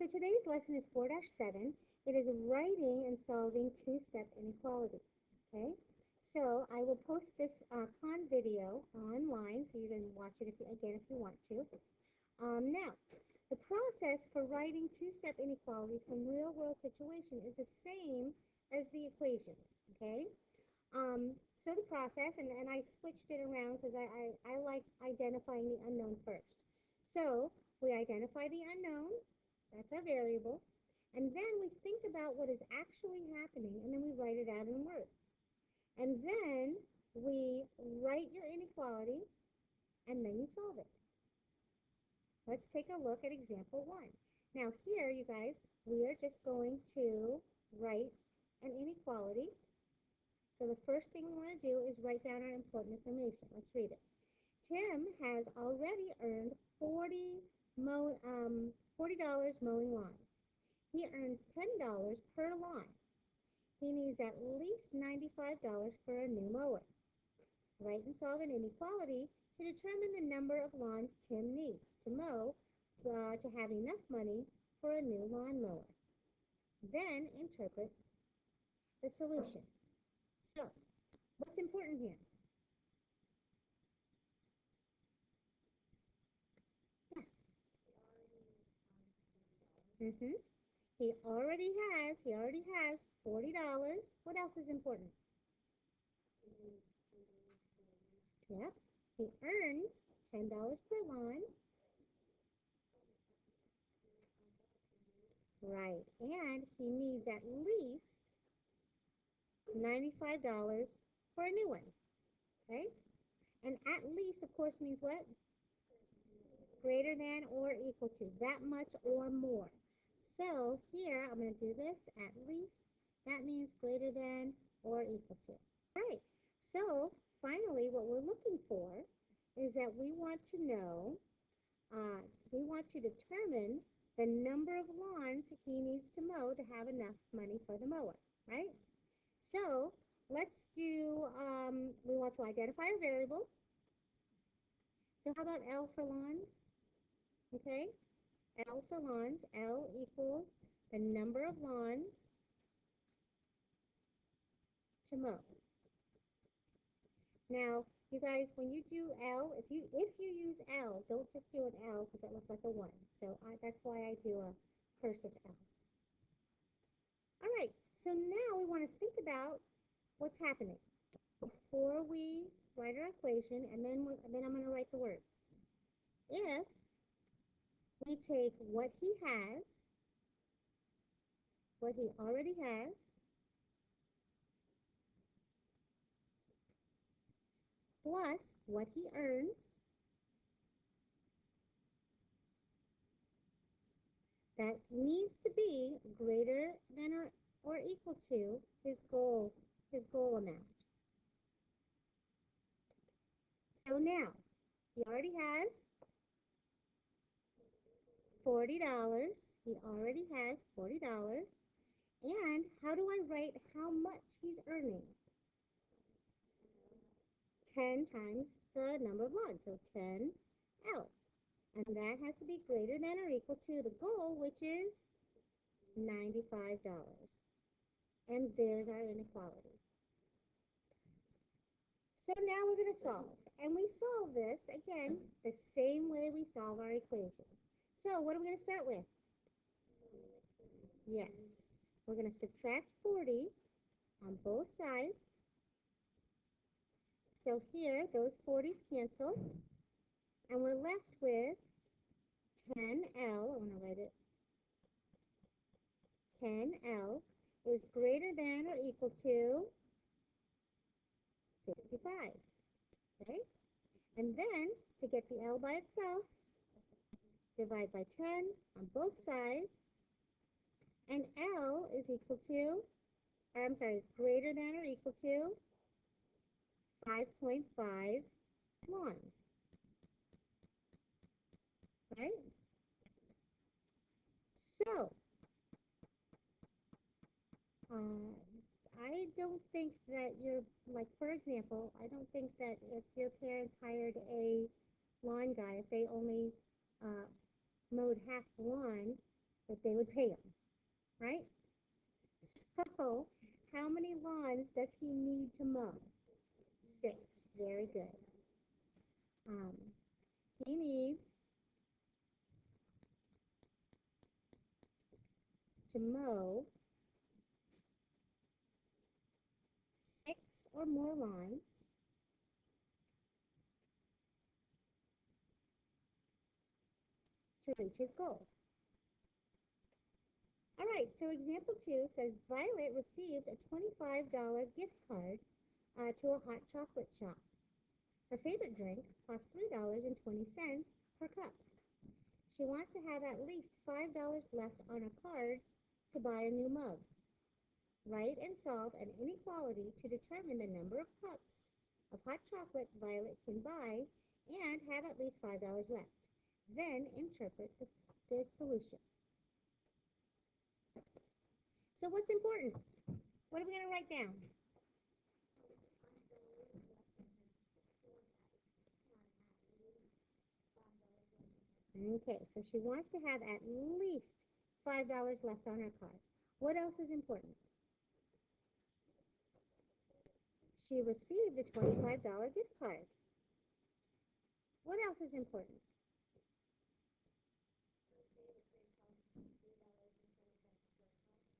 So today's lesson is 4-7. It is writing and solving two-step inequalities. Okay? So I will post this video online, so you can watch it if you want to. Now, the process for writing two-step inequalities from real-world situation is the same as the equations. Okay? So the process, and I switched it around because I like identifying the unknown first. So we identify the unknown, that's our variable, and then we think about what is actually happening, and then we write it out in words. And then we write your inequality, and then you solve it. Let's take a look at example 1. Now here, you guys, we are just going to write an inequality. So the first thing we want to do is write down our important information. Let's read it. Tim has already earned $40 mowing lawns. He earns $10 per lawn. He needs at least $95 for a new mower. Write and solve an inequality to determine the number of lawns Tim needs to mow to have enough money for a new lawnmower. Then interpret the solution. So, what's important here? Yeah. He already has $40. What else is important? Yep. He earns $10 per lawn. Right. And he needs at least $95 for a new one. Okay? And at least, of course, means what? Greater than or equal to. That much or more. So here, I'm going to do this, at least. That means greater than or equal to. All right. So finally, what we're looking for is that we want to know, we want to determine the number of lawns he needs to mow to have enough money for the mower, right? So let's do, we want to identify a variable. So how about L for lawns? Okay, L for lawns, L equals the number of lawns to mow. Now, you guys, when you do L, if you use L, don't just do an L because that looks like a 1. So that's why I do a cursive L. All right, so now we want to think about what's happening before we write our equation, and then I'm going to write the words. If we take what he has, what he already has, plus what he earns, that needs to be greater than or equal to his goal amount. So now, he already has $40. He already has $40. And how do I write how much he's earning? 10 times the number of lawns, so 10L. And that has to be greater than or equal to the goal, which is $95. And there's our inequality. So now we're going to solve. And we solve this, again, the same way we solve our equations. So what are we going to start with? Yes. We're going to subtract 40 on both sides. So here, those 40s cancel. And we're left with 10L. I want to write it. 10L is greater than or equal to 55. Okay? And then, to get the L by itself, divide by 10 on both sides. And L is equal to, or I'm sorry, is greater than or equal to 5.5 lawns. Right? So, I don't think that you're, like, for example, I don't think that if your parents hired a lawn guy, if they only mowed half the lawn, that they would pay him, right? So, how many lawns does he need to mow? 6. Very good. Um, he needs to mow 6 or more lawns to reach his goal. All right, so example 2 says Violet received a $25 gift card to a hot chocolate shop. Her favorite drink costs $3.20 per cup. She wants to have at least $5 left on her card to buy a new mug. Write and solve an inequality to determine the number of cups of hot chocolate Violet can buy and have at least $5 left. Then interpret this solution. So what's important? What are we going to write down? Okay, so she wants to have at least $5 left on her card. What else is important? She received a $25 gift card. What else is important?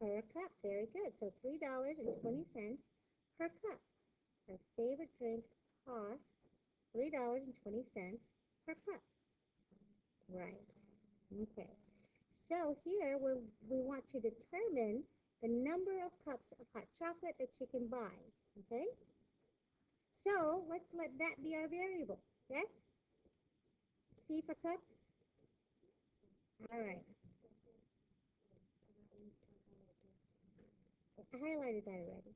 Per cup. Very good. So $3.20 per cup. Her favorite drink costs $3.20 per cup. Right. Okay. So here we want to determine the number of cups of hot chocolate that she can buy. Okay? So let's let that be our variable. Yes? C for cups? All right. I highlighted that already.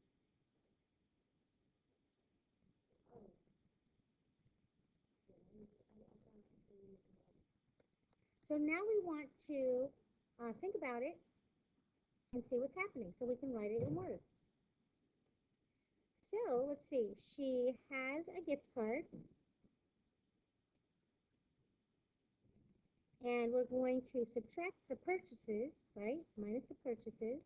So now we want to think about it and see what's happening so we can write it in words. So let's see. She has a gift card. And we're going to subtract the purchases, right? Minus the purchases.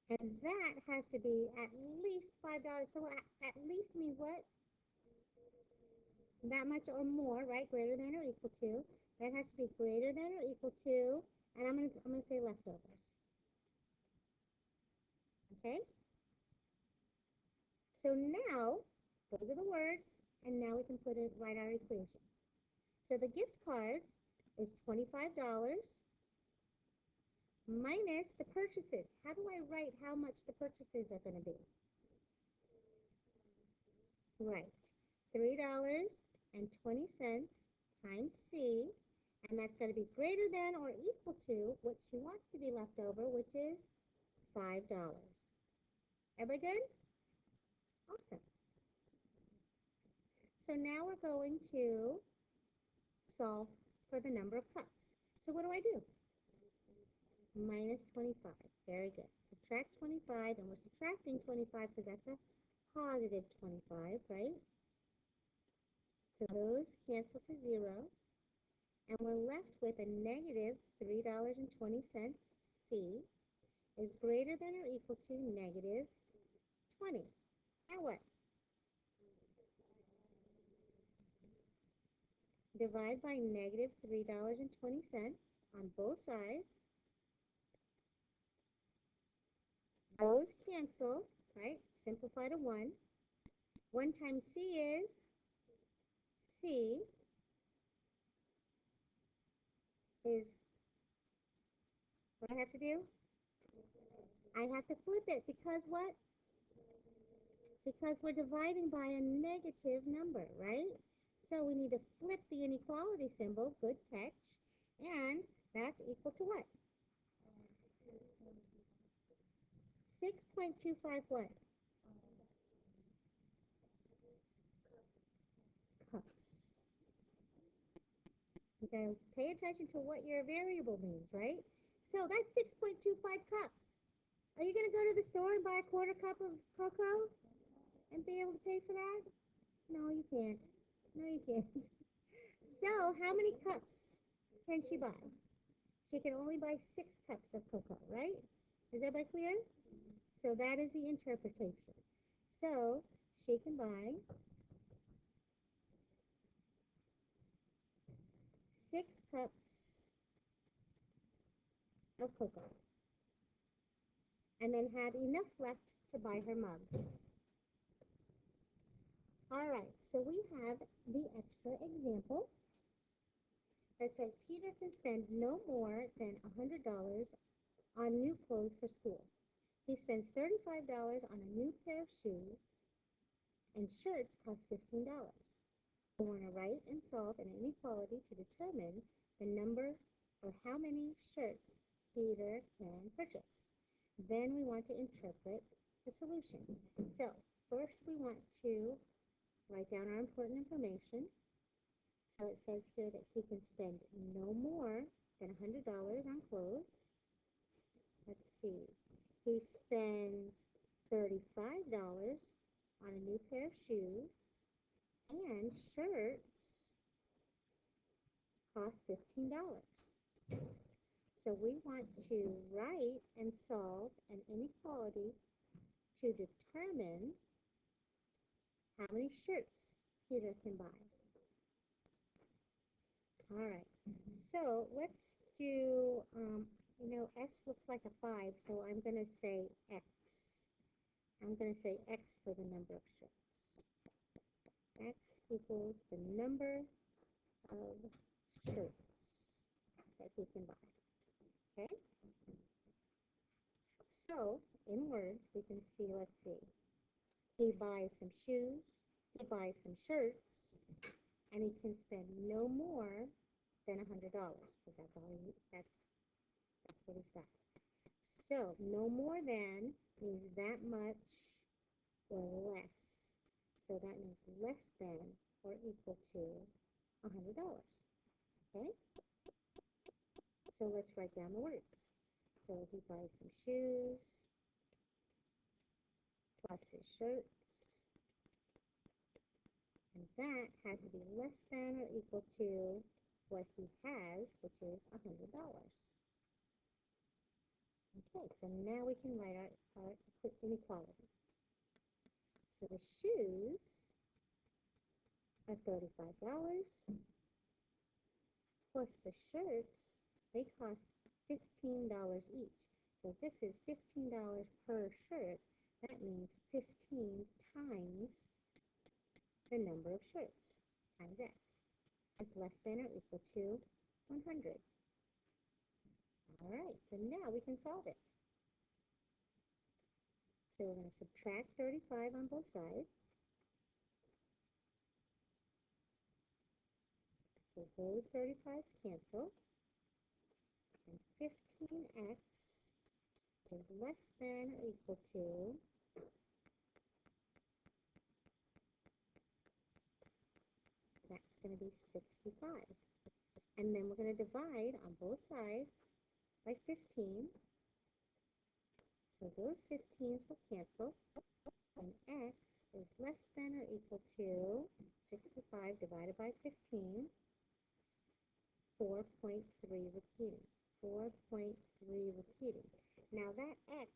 And that has to be at least $5. So at least means what? That much or more, right? Greater than or equal to. That has to be greater than or equal to, and I'm gonna say leftovers. Okay? So now, those are the words, and now we can write our equation. So the gift card is $25 minus the purchases. How do I write how much the purchases are going to be? Right. $3.20 times C, and that's going to be greater than or equal to what she wants to be left over, which is $5. Everybody good? Awesome. So now we're going to solve for the number of cups. So what do? Minus 25. Very good. Subtract 25, and we're subtracting 25 because that's a positive 25, right? So those cancel to 0, and we're left with a negative $3.20. C is greater than or equal to negative 20. Now what? Divide by negative $3.20 on both sides. Those cancel, right? Simplify to 1. 1 times C is C is, what I have to do? I have to flip it because what? Because we're dividing by a negative number, right? So we need to flip the inequality symbol, good catch, and that's equal to what? 6.25 what? Cups. You gotta pay attention to what your variable means, right? So that's 6.25 cups. Are you gonna go to the store and buy a quarter cup of cocoa and be able to pay for that? No, you can't. No, you can't. So how many cups can she buy? She can only buy 6 cups of cocoa, right? Is everybody clear? So that is the interpretation. So she can buy 6 cups of cocoa and then had enough left to buy her mug. All right, so we have the extra example that says Peter can spend no more than $100 on new clothes for school. He spends $35 on a new pair of shoes, and shirts cost $15. We want to write and solve an inequality to determine the number or how many shirts Peter can purchase. Then we want to interpret the solution. So first we want to write down our important information. So it says here that he can spend no more than $100 on clothes. Let's see. He spends $35 on a new pair of shoes, and shirts cost $15. So we want to write and solve an inequality to determine how many shirts Peter can buy. All right, so let's do, S looks like a 5, so I'm going to say X. I'm going to say X for the number of shirts. X equals the number of shirts that he can buy. Okay? So, in words, we can see, let's see. He buys some shoes, he buys some shirts, and he can spend no more than $100 because that's what he's got. So, no more than means that much or less. So that means less than or equal to $100. Okay? So let's write down the words. So he buys some shoes plus his shirts. And that has to be less than or equal to what he has, which is $100. Okay, so now we can write our inequality. So the shoes are $35 plus the shirts, they cost $15 each. So if this is $15 per shirt, that means 15 times the number of shirts times X is less than or equal to 100. All right, so now we can solve it. So we're going to subtract 35 on both sides. So those 35's cancel. And 15x is less than or equal to that's going to be 65. And then we're going to divide on both sides by 15. So those 15's will cancel. And x is less than or equal to 65 divided by 15, 4.3 repeating. 4.3 repeating. Now that x,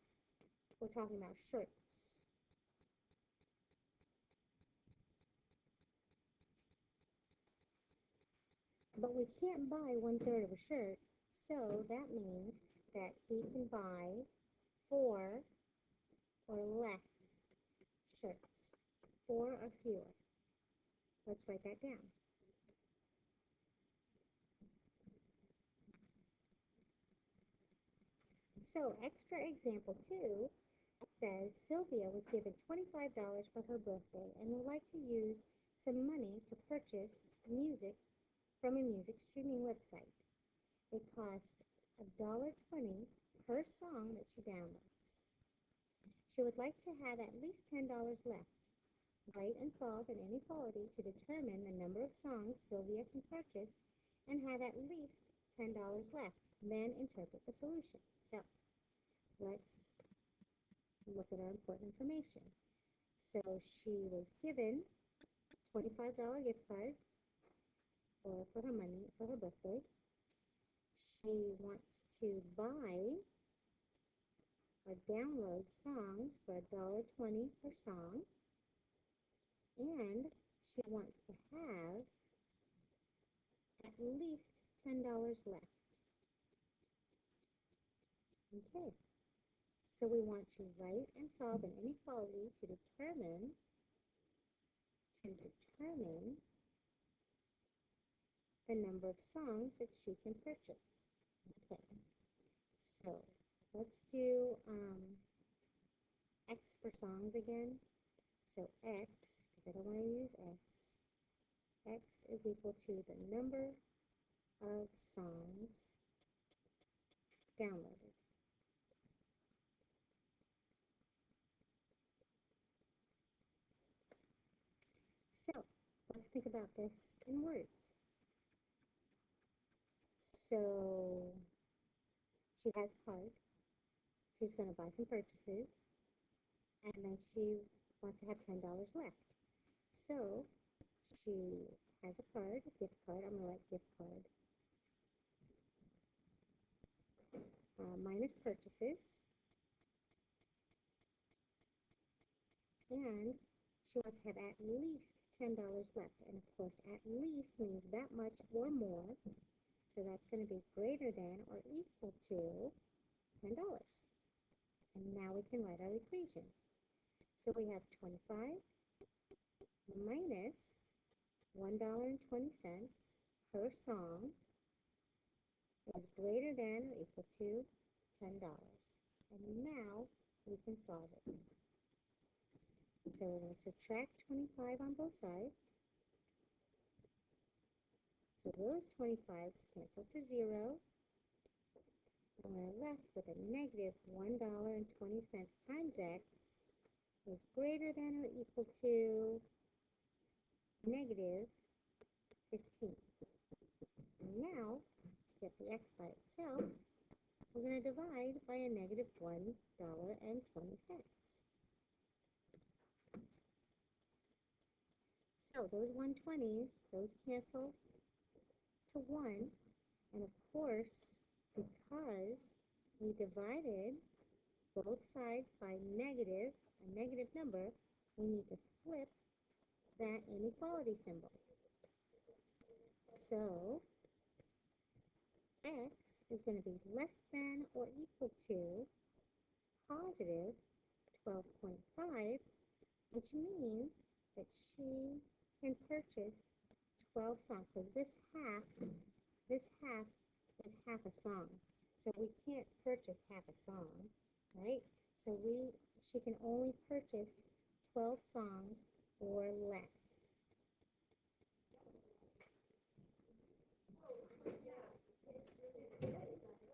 we're talking about shirts. But we can't buy 1/3 of a shirt, so that means that he can buy 4 or less shirts. 4 or fewer. Let's write that down. So extra example 2 says Sylvia was given $25 for her birthday and would like to use some money to purchase music from a music streaming website. It costs $1.20 per song that she downloads. She would like to have at least $10 left. Write and solve an inequality to determine the number of songs Sylvia can purchase and have at least $10 left. Then interpret the solution. So let's look at our important information. So she was given $25 gift card for her money for her birthday. she wants to buy or download songs for $1.20 per song, and she wants to have at least $10 left. Okay, so we want to write and solve an inequality to determine the number of songs that she can purchase. Okay, so let's do X for songs again. So X, because I don't want to use S, X is equal to the number of songs downloaded. So let's think about this in words. So she has a card. She's going to buy some purchases, and then she wants to have $10 left. So she has a card, a gift card. I'm going to write gift card. Minus purchases. And she wants to have at least $10 left. And of course, at least means that much or more. So that's going to be greater than or equal to $10. And now we can write our equation. So we have 25 minus $1.20 per song is greater than or equal to $10. And now we can solve it. So we're going to subtract 25 on both sides. So those 25s cancel to 0. And we're left with a negative $1.20 times X is greater than or equal to negative 15. And now, to get the X by itself, we're going to divide by a negative $1.20. So those 120s, those cancel to 1. And of course, because we divided both sides by a negative number, we need to flip that inequality symbol. So X is going to be less than or equal to positive 12.5, which means that she can purchase 12 songs, because this half is half a song. So we can't purchase half a song, right? So she can only purchase 12 songs or less.